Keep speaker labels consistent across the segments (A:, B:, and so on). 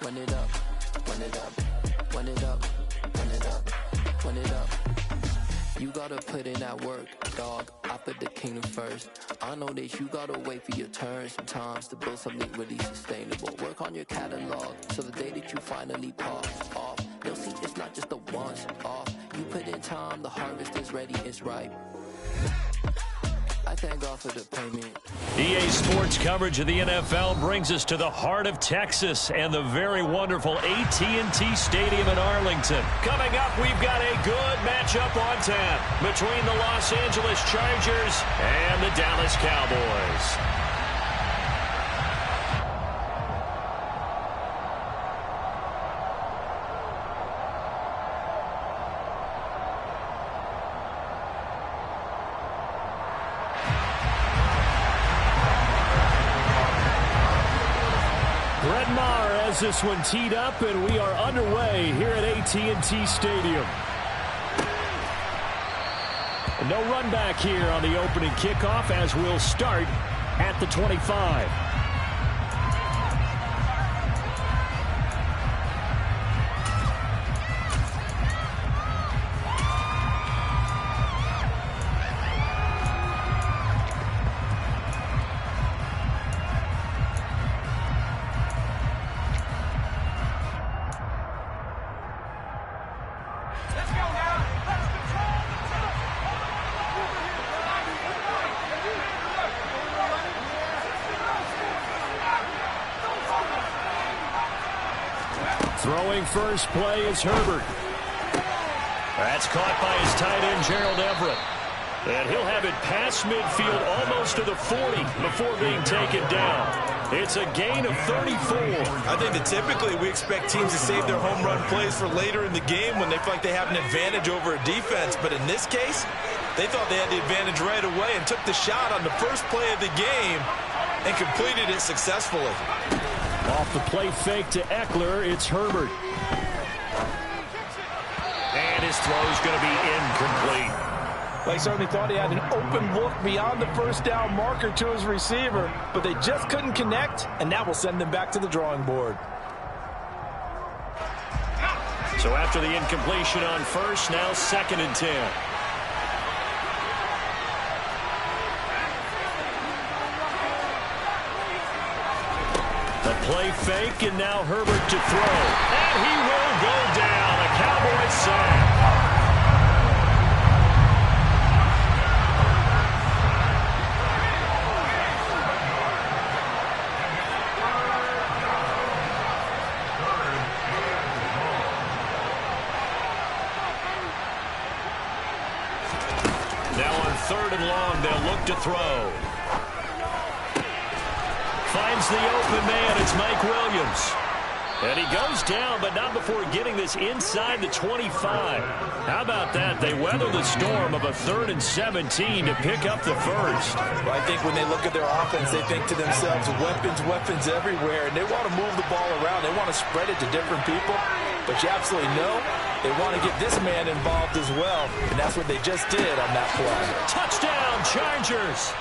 A: run it up, run it up, run it up, run it up, run it up. You gotta put in that work, dog. I put the kingdom first. I know that you gotta wait for your turn sometimes to build something really sustainable. Work on your catalog, so the day that you finally pop off, you'll see it's not just a once off. You put in time, the harvest is ready, it's ripe. I thank God for the payment.
B: EA Sports coverage of the NFL brings us to the heart of Texas and the very wonderful AT&T Stadium in Arlington. Coming up, we've got a good matchup on tap between the Los Angeles Chargers and the Dallas Cowboys. This one teed up, and we are underway here at AT&T Stadium. No run back here on the opening kickoff as we'll start at the 25. Throwing first play is Herbert. That's caught by his tight end, Gerald Everett. And he'll have it past midfield almost to the 40 before being taken down. It's a gain of 34.
C: I think that typically we expect teams to save their home run plays for later in the game when they feel like they have an advantage over a defense. But in this case, they thought they had the advantage right away and took the shot on the first play of the game and completed it successfully.
B: Off the play fake to Eckler, it's Herbert. And his throw's going to be incomplete.
D: They certainly thought he had an open look beyond the first down marker to his receiver, but they just couldn't connect, and that will send them back to the drawing board.
B: So after the incompletion on first, now 2nd and 10. Play fake, and now Herbert to throw. And he will go down. A Cowboys sack. Now on 3rd and long, they'll look to throw. Finds the open man. It's Mike Williams. And he goes down, but not before getting this inside the 25. How about that? They weather the storm of a 3rd and 17 to pick up the first.
D: Well, I think when they look at their offense, they think to themselves, weapons everywhere, and they want to move the ball around. They want to spread it to different people. But you absolutely know they want to get this man involved as well, and that's what they just did on that play.
B: Touchdown, Chargers!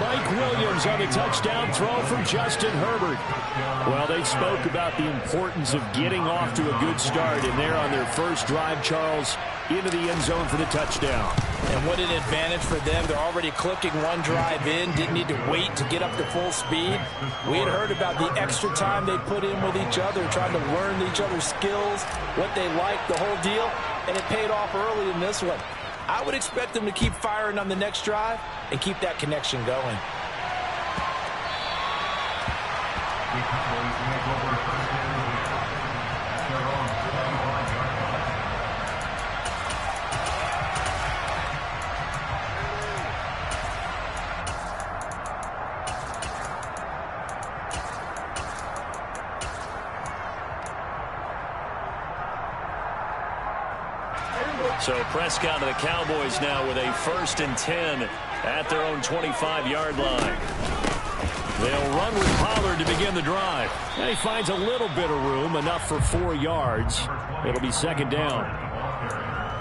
B: Mike Williams on the touchdown throw from Justin Herbert. Well, they spoke about the importance of getting off to a good start, and they're on their first drive, Charles, into the end zone for the touchdown.
D: And what an advantage for them. They're already clicking one drive in, didn't need to wait to get up to full speed. We had heard about the extra time they put in with each other, trying to learn each other's skills, what they like, the whole deal, and it paid off early in this one. I would expect them to keep firing on the next drive and keep that connection going.
B: So Prescott and the Cowboys now with a 1st and 10 at their own 25-yard line. They'll run with Pollard to begin the drive. And he finds a little bit of room, enough for 4 yards. It'll be 2nd down.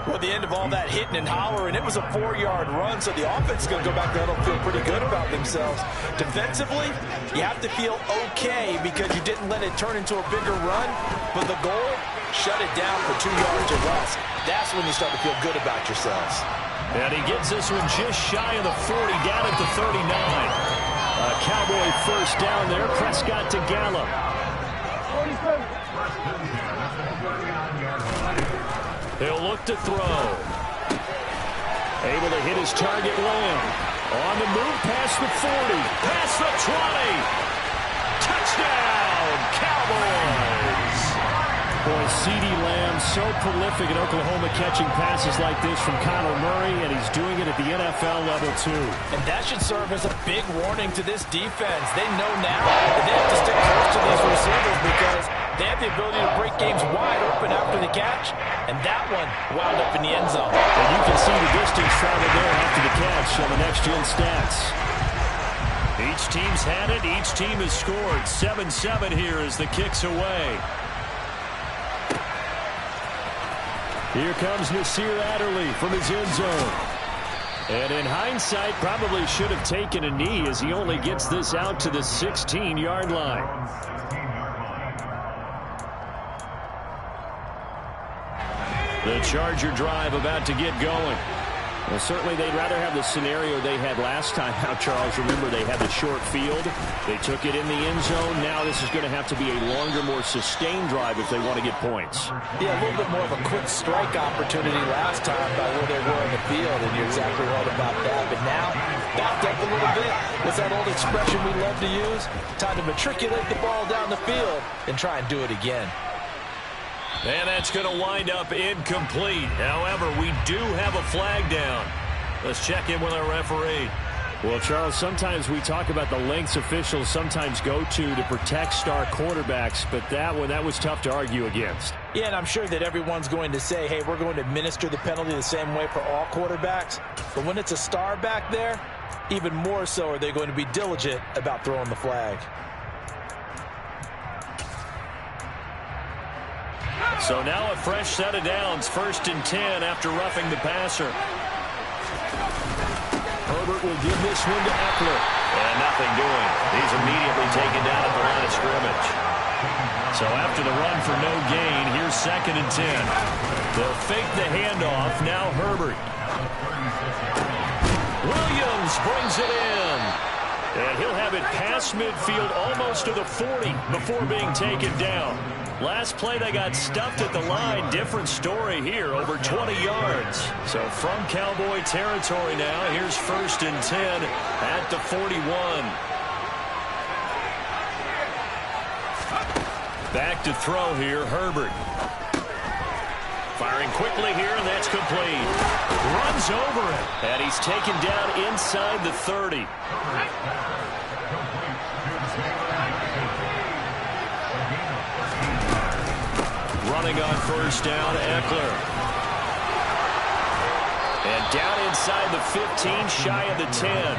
D: Well, the end of all that hitting and hollering, it was a 4-yard run, so the offense is going to go back there and feel pretty good about themselves. Defensively, you have to feel okay because you didn't let it turn into a bigger run, but the goal, shut it down for 2 yards or less. That's when you start to feel good about yourselves.
B: And he gets this one just shy of the 40, down at the 39. A Cowboy first down there. Prescott to Gallup. He'll look to throw. Able to hit his target, Lamb. On the move past the 40. Past the 20. Touchdown, Cowboys. Boy, CeeDee Lamb so prolific in Oklahoma catching passes like this from Kyler Murray, and he's doing it at the NFL level too.
D: And that should serve as a big warning to this defense. They know now that they have to stick close to these receivers because they have the ability to break games wide open after the catch, and that one wound up in the end zone.
B: And you can see the distance traveled there after the catch on the next-gen stats. Each team's had it. Each team has scored. 7-7 here as the kick's away. Here comes Nasir Adderley from his end zone. And in hindsight, probably should have taken a knee as he only gets this out to the 16-yard line. The Charger drive about to get going. Well, certainly they'd rather have the scenario they had last time out, Charles. Remember, they had the short field. They took it in the end zone. Now this is going to have to be a longer, more sustained drive if they want to get points.
D: Yeah, a little bit more of a quick strike opportunity last time by where they were in the field, and you're exactly right about that. But now, backed up a little bit. What's that old expression we love to use? Time to matriculate the ball down the field and try and do it again.
B: And that's going to wind up incomplete. However, we do have a flag down. Let's check in with our referee. Well, Charles, sometimes we talk about the lengths officials sometimes go to protect star quarterbacks, but that was tough to argue against.
D: Yeah, and I'm sure that everyone's going to say, hey, we're going to administer the penalty the same way for all quarterbacks. But when it's a star back there, even more so are they going to be diligent about throwing the flag.
B: So now a fresh set of downs, 1st and 10 after roughing the passer. Herbert will give this one to Eckler. And nothing doing. He's immediately taken down at the line of scrimmage. So after the run for no gain, here's 2nd and 10. They'll fake the handoff. Now Herbert. Williams brings it in. And he'll have it past midfield almost to the 40 before being taken down. Last play, they got stuffed at the line. Different story here, over 20 yards. So from Cowboy territory now, here's 1st and 10 at the 41. Back to throw here, Herbert. Firing quickly here, and that's complete. Runs over it, and he's taken down inside the 30. Running on 1st down, Eckler. And down inside the 15, shy of the 10.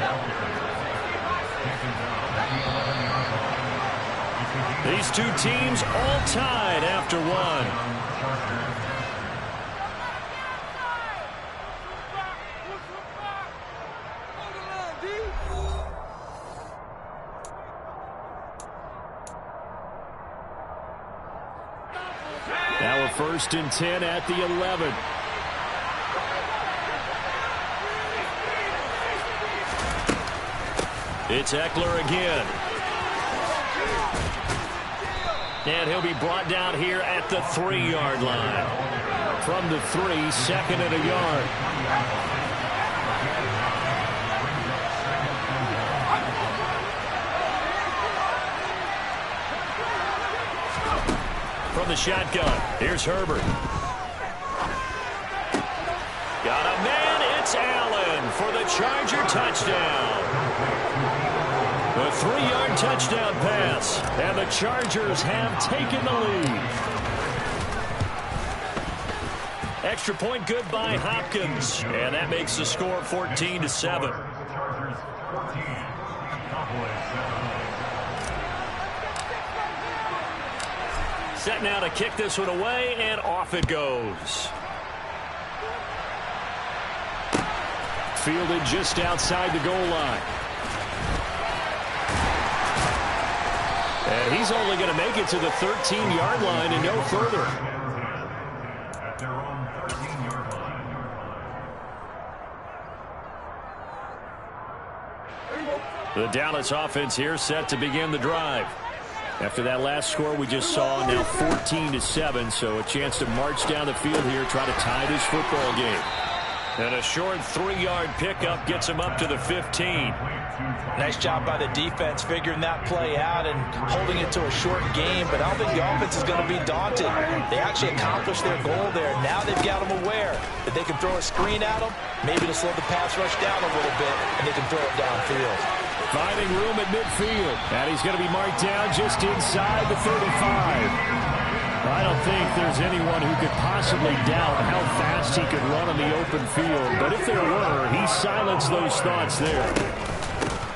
B: These two teams all tied after one. Now a 1st and 10 at the 11. It's Eckler again. And he'll be brought down here at the 3-yard line. From the 3, 2nd and a yard. From the shotgun, here's Herbert. Got a man, it's Allen for the Charger touchdown. A 3-yard touchdown pass, and the Chargers have taken the lead. Extra point good by Hopkins, and that makes the score 14-7. Set now to kick this one away, and off it goes. fielded just outside the goal line. And he's only going to make it to the 13-yard line and no further. The Dallas offense here set to begin the drive. After that last score we just saw, now 14-7, so a chance to march down the field here, try to tie this football game. And a short 3-yard pickup gets him up to the 15.
D: Nice job by the defense figuring that play out and holding it to a short game, but I don't think the offense is going to be daunted. They actually accomplished their goal there. Now they've got them aware that they can throw a screen at them, maybe to slow the pass rush down a little bit, and they can throw it downfield.
B: Finding room at midfield, and he's going to be marked down just inside the 35. I don't think there's anyone who could possibly doubt how fast he could run on the open field, but if there were, he silenced those thoughts there.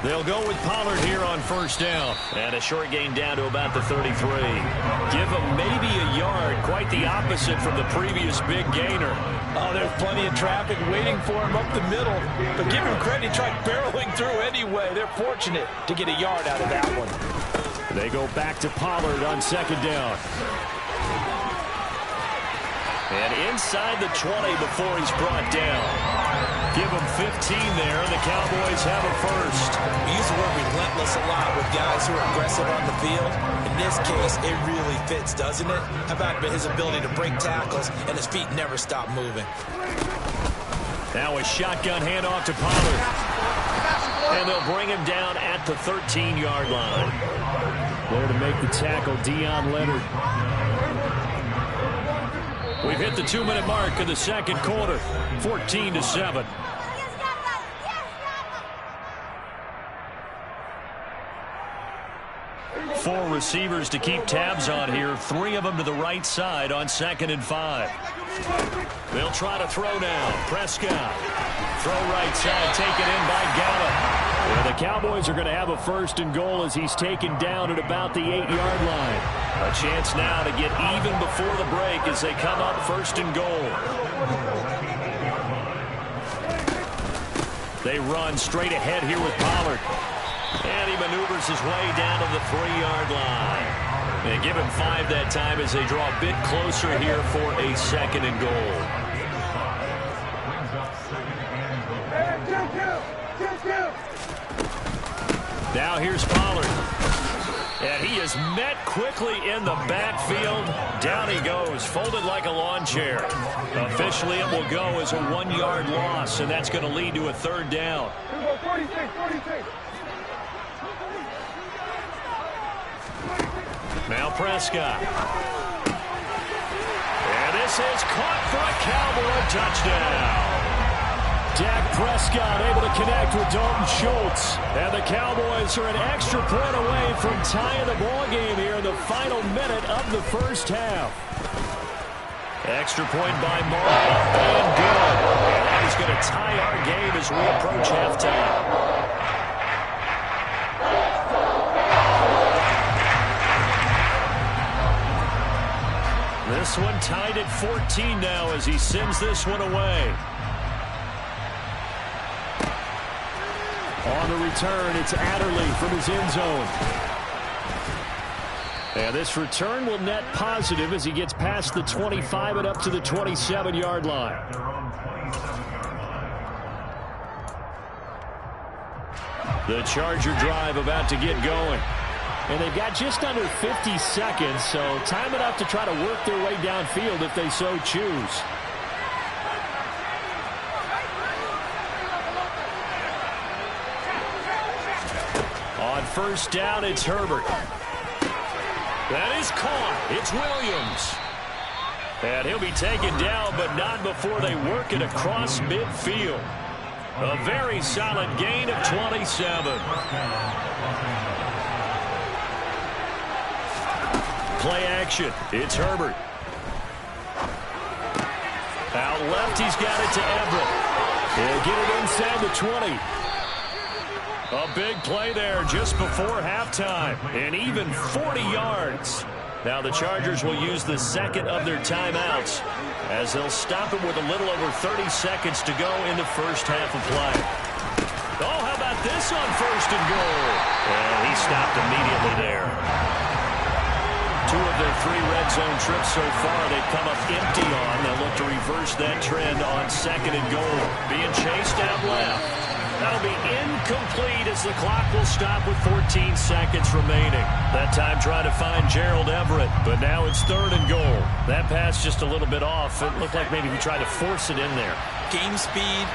B: They'll go with Pollard here on first down. And a short gain down to about the 33. Give him maybe a yard. Quite the opposite from the previous big gainer.
D: Oh, there's plenty of traffic waiting for him up the middle. But give him credit, he tried barreling through anyway. They're fortunate to get a yard out of that one.
B: They go back to Pollard on second down. And inside the 20 before he's brought down. Give him 15 there, and the Cowboys have a first.
C: We use the word relentless a lot with guys who are aggressive on the field. In this case, it really fits, doesn't it? How about his ability to break tackles and his feet never stop moving?
B: Now a shotgun handoff to Pollard. And they'll bring him down at the 13-yard line. There to make the tackle, Deion Leonard. We've hit the 2-minute mark of the second quarter, 14-7. Four receivers to keep tabs on here. 3 of them to the right side on 2nd and 5. They'll try to throw now. Prescott. Throw right side, taken in by Gallup. Yeah, the Cowboys are going to have a 1st and goal as he's taken down at about the 8-yard line. A chance now to get even before the break as they come up 1st and goal. They run straight ahead here with Pollard. And he maneuvers his way down to the 3-yard line. They give him 5 that time as they draw a bit closer here for a 2nd and goal. Now here's Pollard. And he is met quickly in the backfield. Down he goes, folded like a lawn chair. Officially, it will go as a 1-yard loss, and that's going to lead to a 3rd down.
E: 46.
B: Now Prescott. And this is caught for a Cowboy touchdown. Dak Prescott able to connect with Dalton Schultz. And the Cowboys are an extra point away from tying the ball game here in the final minute of the first half. Extra point by Martin, and good. And that is going to tie our game as we approach halftime. This one tied at 14 now as he sends this one away. On the return, it's Adderley from his end zone. And this return will net positive as he gets past the 25 and up to the 27-yard line. The Charger drive about to get going. And they've got just under 50 seconds, so time enough to try to work their way downfield if they so choose. On first down, it's Herbert. That is caught. It's Williams. And he'll be taken down, but not before they work it across midfield. A very solid gain of 27. Play action. It's Herbert. Out left, he's got it to Everett. He'll get it inside the 20. A big play there just before halftime. And even 40 yards. Now the Chargers will use the second of their timeouts as they'll stop it with a little over 30 seconds to go in the first half of play. Oh, how about this on first and goal? And he stopped immediately there. 2 of their 3 red zone trips so far they've come up empty on. They'll look to reverse that trend on second and goal. Being chased out left. That'll be incomplete as the clock will stop with 14 seconds remaining. That time trying to find Gerald Everett, but now it's third and goal. That pass just a little bit off. It looked like maybe he tried to force it in there.
C: Game speed,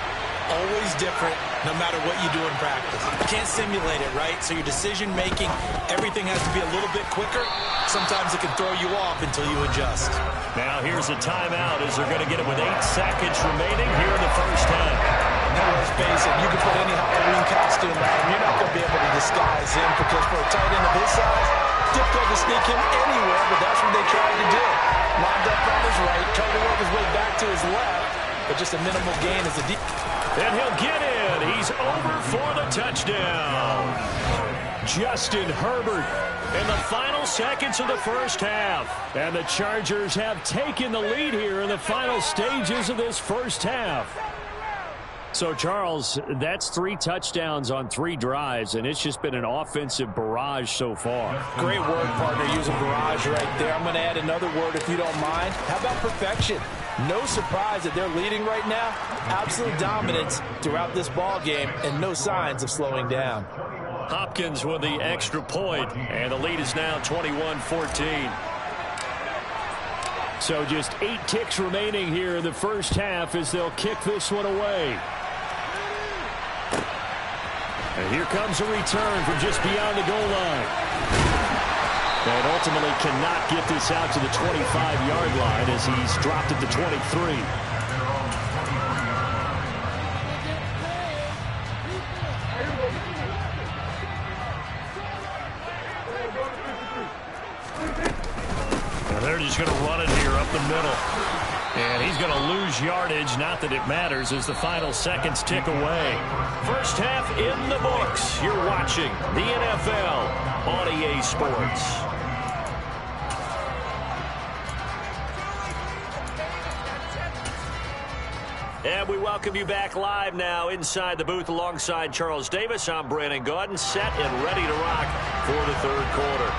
C: always different, no matter what you do in practice. You can't simulate it, right? So your decision-making, everything has to be a little bit quicker. Sometimes it can throw you off until you adjust.
B: Now here's a timeout as they're going to get it with 8 seconds remaining here in the first half.
C: Now let's face it, you can put any Halloween costume on him. You're not going to be able to disguise him because for a tight end of his size, difficult to sneak him anywhere, but that's what they tried to do. Lined up on his right, tried to work his way back to his left, but just a minimal gain as a deep.
B: And he'll get in. He's over for the touchdown. Justin Herbert in the final seconds of the first half. And the Chargers have taken the lead here in the final stages of this first half. So, Charles, that's 3 touchdowns on 3 drives, and it's just been an offensive barrage so far.
D: Great word, partner, using barrage right there. I'm going to add another word if you don't mind. How about perfection? No surprise that they're leading right now. Absolute dominance throughout this ball game, and no signs of slowing down.
B: Hopkins with the extra point, and the lead is now 21-14. So just 8 ticks remaining here in the first half as they'll kick this one away. And here comes a return from just beyond the goal line. And ultimately cannot get this out to the 25-yard line as he's dropped at the 23. And they're just going to run it here up the middle. And he's going to lose yardage, not that it matters, as the final seconds tick away. First half in the books. You're watching the NFL on EA Sports. And we welcome you back live now inside the booth alongside Charles Davis. I'm Brandon Gaudin, set and ready to rock for the third quarter.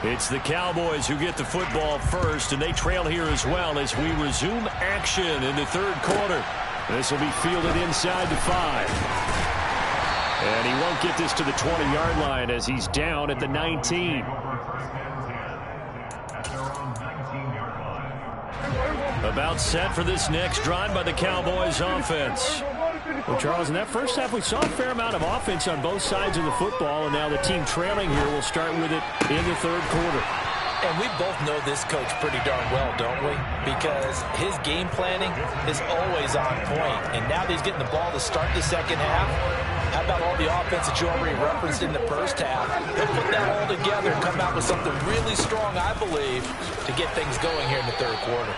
B: It's the Cowboys who get the football first, and they trail here as well as we resume action in the third quarter. This will be fielded inside the 5. And he won't get this to the 20-yard line as he's down at the 19. About set for this next drive by the Cowboys offense. Well, Charles, in that first half, we saw a fair amount of offense on both sides of the football, and now the team trailing here will start with it in the third quarter.
D: And we both know this coach pretty darn well, don't we? Because his game planning is always on point. And now that he's getting the ball to start the second half, how about all the offense that you already referenced in the first half? He'll put that all together and come out with something really strong, I believe, to get things going here in the third quarter.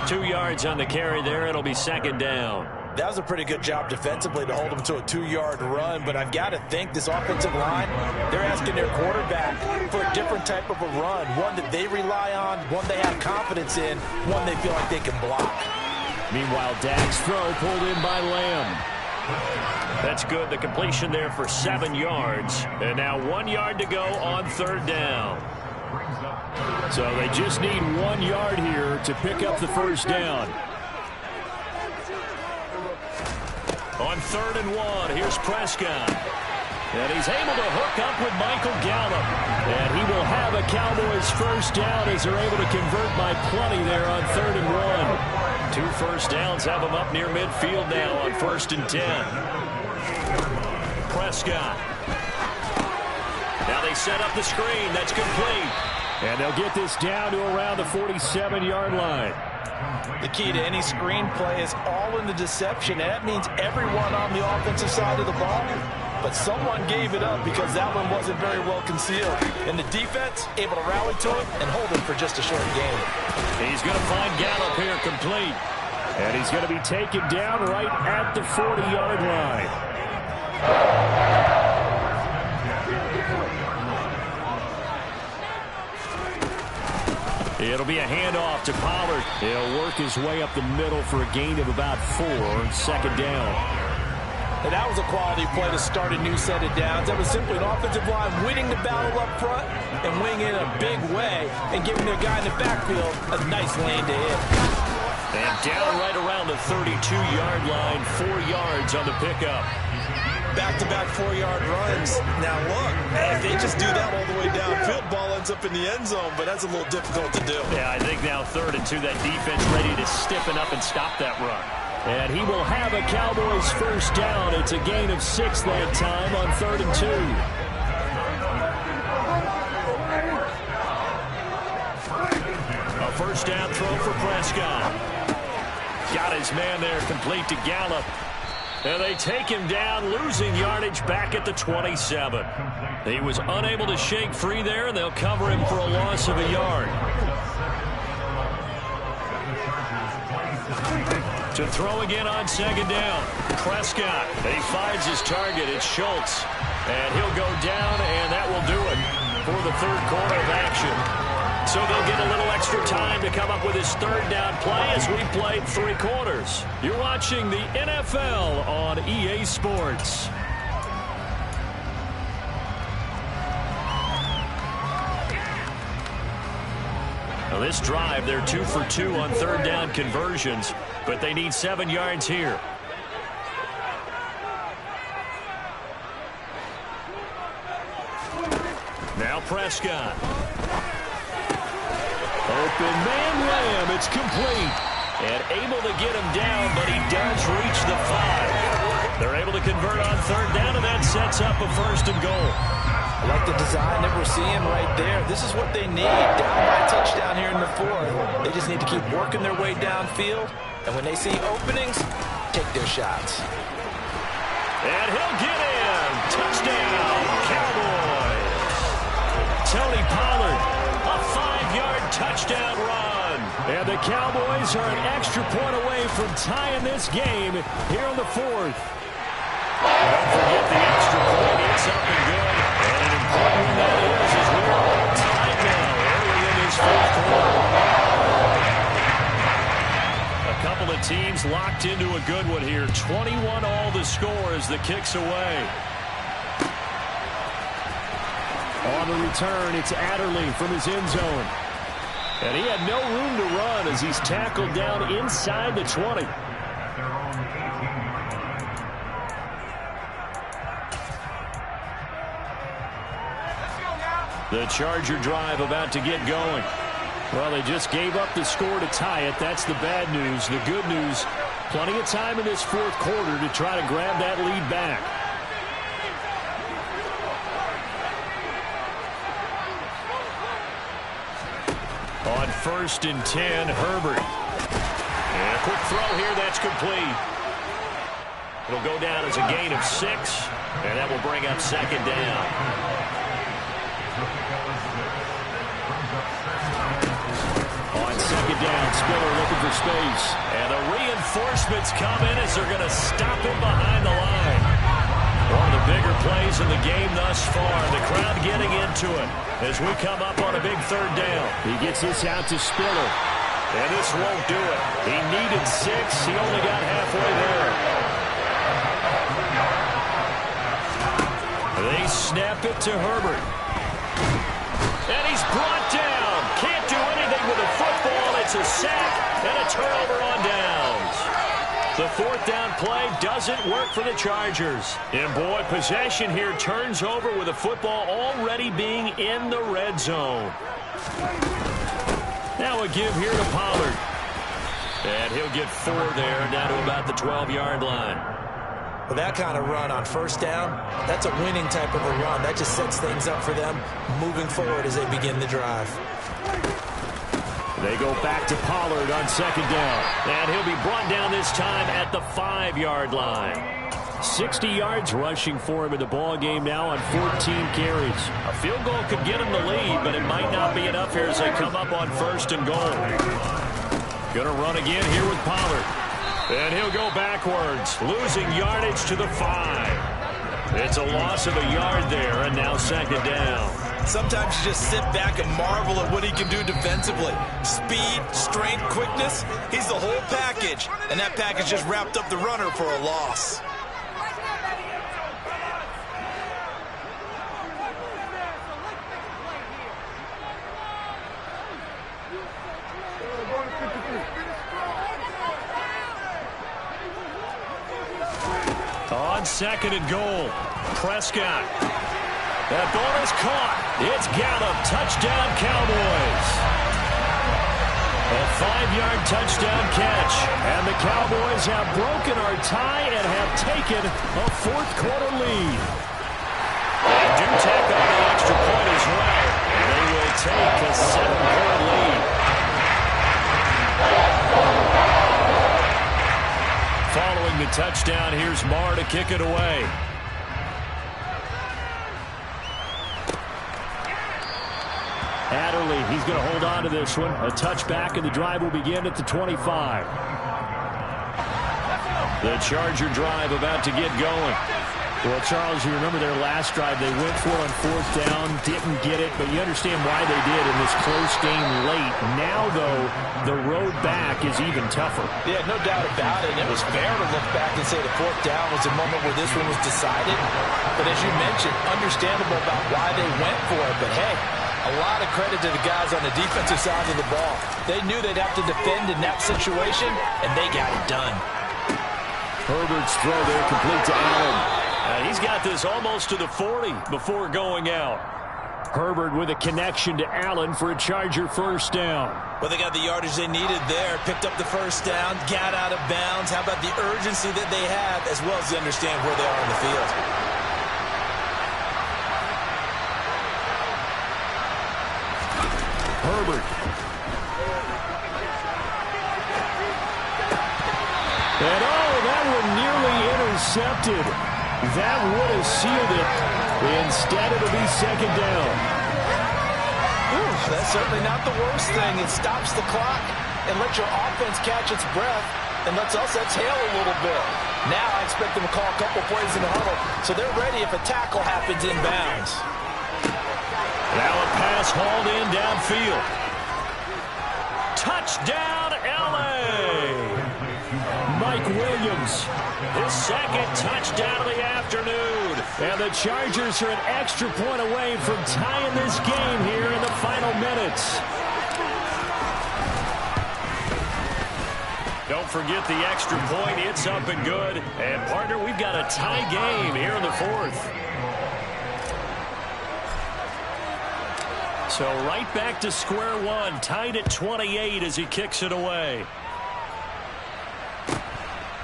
B: 2 yards on the carry there. It'll be second down.
D: That was a pretty good job defensively to hold him to a 2-yard run, but I've got to think this offensive line, they're asking their quarterback for a different type of a run, one that they rely on, one they have confidence in, one they feel like they can block.
B: Meanwhile, Dak's throw pulled in by Lamb. That's good. The completion there for 7 yards. And now 1 yard to go on third down. So they just need 1 yard here to pick up the first down. On third and 1, here's Prescott. And he's able to hook up with Michael Gallup. And he will have a Cowboys first down as they're able to convert by plenty there on third and 1. 2 first downs have him up near midfield now on first and 10. Prescott. Now they set up the screen. That's complete. And they'll get this down to around the 47-yard line.
D: The key to any screen play is all in the deception, and that means everyone on the offensive side of the ball. But someone gave it up because that one wasn't very well concealed. And the defense able to rally to it and hold it for just a short game.
B: He's going to find Gallup here complete. And he's going to be taken down right at the 40-yard line. It'll be a handoff to Pollard. He'll work his way up the middle for a gain of about 4, second down.
D: And that was a quality play to start a new set of downs. That was simply an offensive line winning the battle up front and winning in a big way and giving their guy in the backfield a nice lane to hit.
B: And down right around the 32-yard line, 4 yards on the pickup.
C: Back-to-back 4-yard runs. Now look, if they just do that all the way downfield, ball ends up in the end zone, but that's a little difficult to do.
B: Yeah, I think now 3rd and 2, that defense ready to stiffen up and stop that run. And he will have a Cowboys first down. It's a gain of 6 that time on 3rd and 2. A first down throw for Prescott. Got his man there, complete to Gallup. And they take him down, losing yardage back at the 27. He was unable to shake free there, and they'll cover him for a loss of a yard. To throw again on 2nd down. Prescott. He finds his target. It's Schultz. And he'll go down, and that will do it for the 3rd quarter of action. So they'll get a little extra time to come up with his 3rd down play as we played 3 quarters. You're watching the NFL on EA Sports. Now this drive, they're 2 for 2 on 3rd down conversions, but they need 7 yards here. Now Prescott. Open man ram, it's complete. And able to get him down, but he does reach the 5. They're able to convert on 3rd down, and that sets up a 1st and goal.
D: I like the design that we're seeing right there. This is what they need. Down by a touchdown here in the 4th. They just need to keep working their way downfield. And when they see openings, take their shots.
B: And he'll get in. Touchdown, Cowboys. Tony Pollard, a 5-yard touchdown run. And the Cowboys are an extra point away from tying this game here in the 4th. Don't forget the extra point. It's up and good. And an important one that is as we're all tied now early in this 4th quarter. A couple of teams locked into a good one here. 21 all the score as the kick's away. On the return, it's Adderley from his end zone. And he had no room to run as he's tackled down inside the 20. The Charger drive about to get going. Well, they just gave up the score to tie it. That's the bad news. The good news, plenty of time in this 4th quarter to try to grab that lead back. On 1st and 10, Herbert. And a quick throw here, that's complete. It'll go down as a gain of 6, and that will bring up 2nd down. On 2nd down, Spiller looking for space. And the reinforcements come in as they're going to stop him behind the line. One of the bigger plays in the game thus far. The crowd getting into it as we come up on a big 3rd down. He gets this out to Spiller. And this won't do it. He needed 6. He only got halfway there. They snap it to Herbert. And he's brought down. Can't do anything with a football. It's a sack and a turnover on downs. The 4th down play doesn't work for the Chargers. And boy, possession here turns over with the football already being in the red zone. Now a give here to Pollard. And he'll get 4 there, down to about the 12-yard line.
C: Well, that kind of run on 1st down, that's a winning type of a run. That just sets things up for them moving forward as they begin the drive.
B: They go back to Pollard on 2nd down. And he'll be brought down this time at the 5-yard line. 60 yards rushing for him in the ball game now on 14 carries. A field goal could get him the lead, but it might not be enough here as they come up on 1st and goal. Gonna run again here with Pollard. And he'll go backwards, losing yardage to the 5. It's a loss of a yard there, and now second down.
C: Sometimes you just sit back and marvel at what he can do defensively. Speed, strength, quickness, he's the whole package. And that package just wrapped up the runner for a loss.
B: On second and goal, Prescott. That ball is caught. It's Gallup. Touchdown, Cowboys. A 5-yard touchdown catch. And the Cowboys have broken our tie and have taken a fourth-quarter lead. They do tack on the extra point as well. And they will take a 7-point lead. Following the touchdown, here's Marr to kick it away. Adderley, he's going to hold on to this one. A touchback, and the drive will begin at the 25. The Charger drive about to get going. Well, Charles, you remember their last drive. They went for it on fourth down, didn't get it, but you understand why they did in this close game late. Now, though, the road back is even tougher.
D: Yeah, no doubt about it. It was fair to look back and say the fourth down was the moment where this one was decided. But as you mentioned, understandable about why they went for it. But, hey, a lot of credit to the guys on the defensive side of the ball. They knew they'd have to defend in that situation, and they got it done.
B: Herbert's throw there complete to Allen. He's got this almost to the 40 before going out. Herbert with a connection to Allen for a Charger first down.
C: Well, they got the yardage they needed there, picked up the first down, got out of bounds. How about the urgency that they have, as well as they understand where they are on the field?
B: Herbert. And that one nearly intercepted. That would have sealed it. Instead, it'll be second down.
D: Ooh, that's certainly not the worst thing. It stops the clock and lets your offense catch its breath and lets us exhale a little bit. Now I expect them to call a couple plays in the huddle, so they're ready if a tackle happens inbounds.
B: Now a pass hauled in downfield. Touchdown, L.A. Mike Williams, his second touchdown of the afternoon. And the Chargers are an extra point away from tying this game here in the final minutes. Don't forget the extra point. It's up and good. And, partner, we've got a tie game here in the fourth. So right back to square one, tied at 28 as he kicks it away.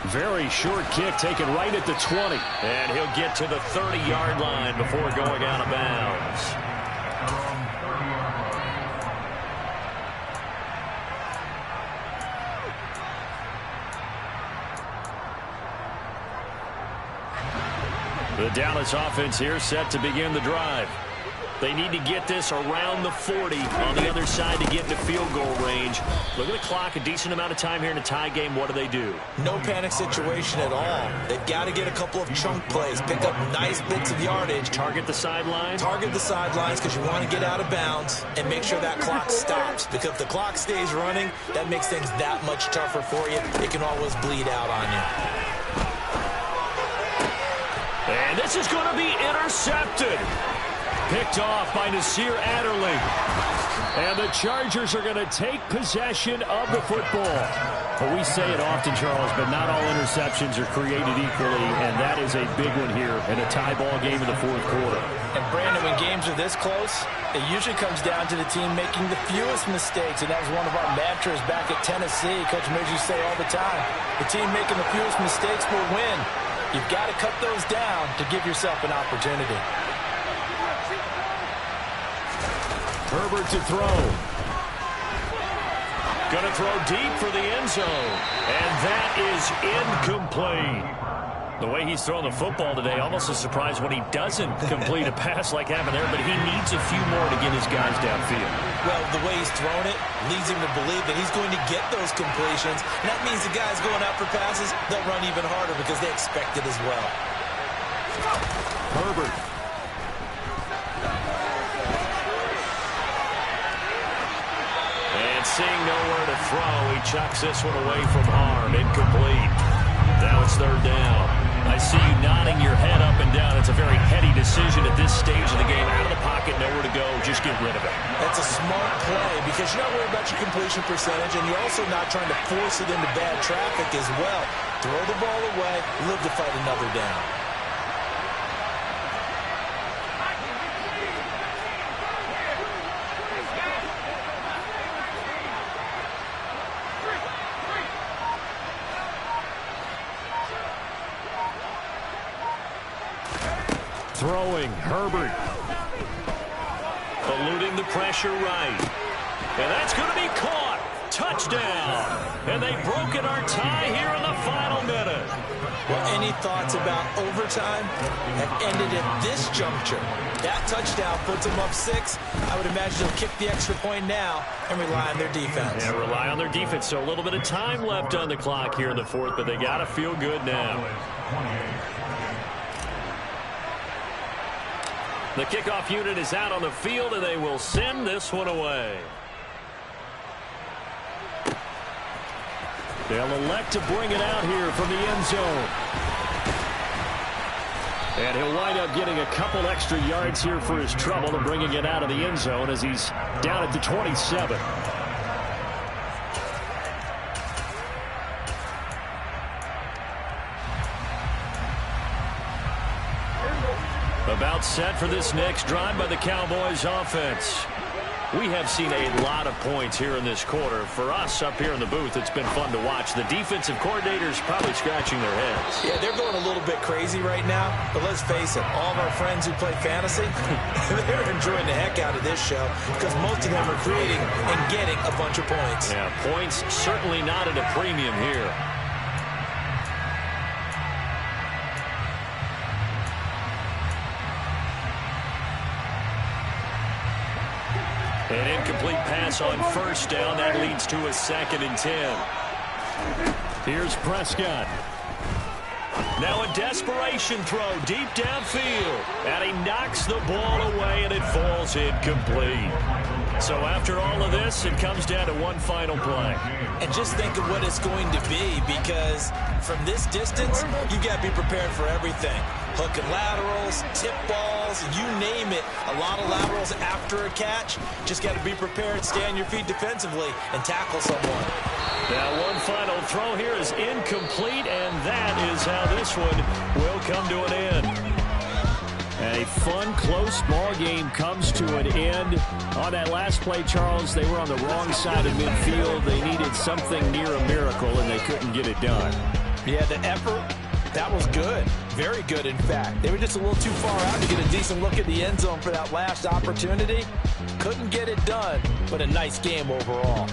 B: Very short kick taken right at the 20. And he'll get to the 30-yard line before going out of bounds. The Dallas offense here set to begin the drive. They need to get this around the 40 on the other side to get into field goal range. Look at the clock, a decent amount of time here in a tie game. What do?
C: No panic situation at all. They've got to get a couple of chunk plays, pick up nice bits of yardage.
B: Target the sideline?
C: Target the sidelines because you want to get out of bounds and make sure that clock stops. Because if the clock stays running, that makes things that much tougher for you. It can always bleed out on you.
B: And this is going to be intercepted. Picked off by Nasir Adderley. And the Chargers are going to take possession of the football. Well, we say it often, Charles, but not all interceptions are created equally, and that is a big one here in a tie ball game in the fourth quarter.
D: And, Brandon, when games are this close, it usually comes down to the team making the fewest mistakes, and that was one of our mantras back at Tennessee. Coach Midge used to say all the time, the team making the fewest mistakes will win. You've got to cut those down to give yourself an opportunity.
B: Herbert to throw. Going to throw deep for the end zone. And that is incomplete. The way he's throwing the football today, almost a surprise when he doesn't complete a pass like happened there, but he needs a few more to get his guys downfield.
C: Well, the way he's thrown it leads him to believe that he's going to get those completions. And that means the guys going out for passes, they'll run even harder because they expect it as well.
B: Herbert. And seeing nowhere to throw, he chucks this one away from harm. Incomplete. Now it's third down. I see you nodding your head up and down. It's a very heady decision at this stage of the game. Out of the pocket, nowhere to go. Just get rid of it.
D: That's a smart play because you're not worried about your completion percentage, and you're also not trying to force it into bad traffic as well. Throw the ball away, live to fight another down.
B: Throwing, Herbert. Eluding the pressure right. And that's going to be caught. Touchdown. And they've broken our tie here in the final minute.
D: Well, any thoughts about overtime have ended at this juncture. That touchdown puts them up 6. I would imagine they'll kick the extra point now and rely on their defense.
B: Yeah, rely on their defense. So a little bit of time left on the clock here in the fourth, but they got to feel good now. The kickoff unit is out on the field, and they will send this one away. They'll elect to bring it out here from the end zone. And he'll wind up getting a couple extra yards here for his trouble and bringing it out of the end zone as he's down at the 27. About set for this next drive by the Cowboys offense. We have seen a lot of points here in this quarter. For us up here in the booth, it's been fun to watch. The defensive coordinators probably scratching their heads.
D: Yeah, they're going a little bit crazy right now. But let's face it, all of our friends who play fantasy, they're enjoying the heck out of this show because most of them are creating and getting a bunch of points.
B: Yeah, points certainly not at a premium here. An incomplete pass on first down. That leads to a 2nd and 10. Here's Prescott. Now a desperation throw deep downfield. And he knocks the ball away, and it falls incomplete. So after all of this, it comes down to one final play.
D: And just think of what it's going to be, because from this distance, you've got to be prepared for everything. Hook and laterals, tip balls, you name it. A lot of laterals after a catch. Just got to be prepared, stay on your feet defensively, and tackle someone.
B: Now one final throw here is incomplete, and that is how this one will come to an end. A fun, close ball game comes to an end. On that last play, Charles, they were on the wrong side of midfield. They needed something near a miracle, and they couldn't get it done.
D: Yeah, the effort, that was good. Very good, in fact. They were just a little too far out to get a decent look at the end zone for that last opportunity. Couldn't get it done, but a nice game overall.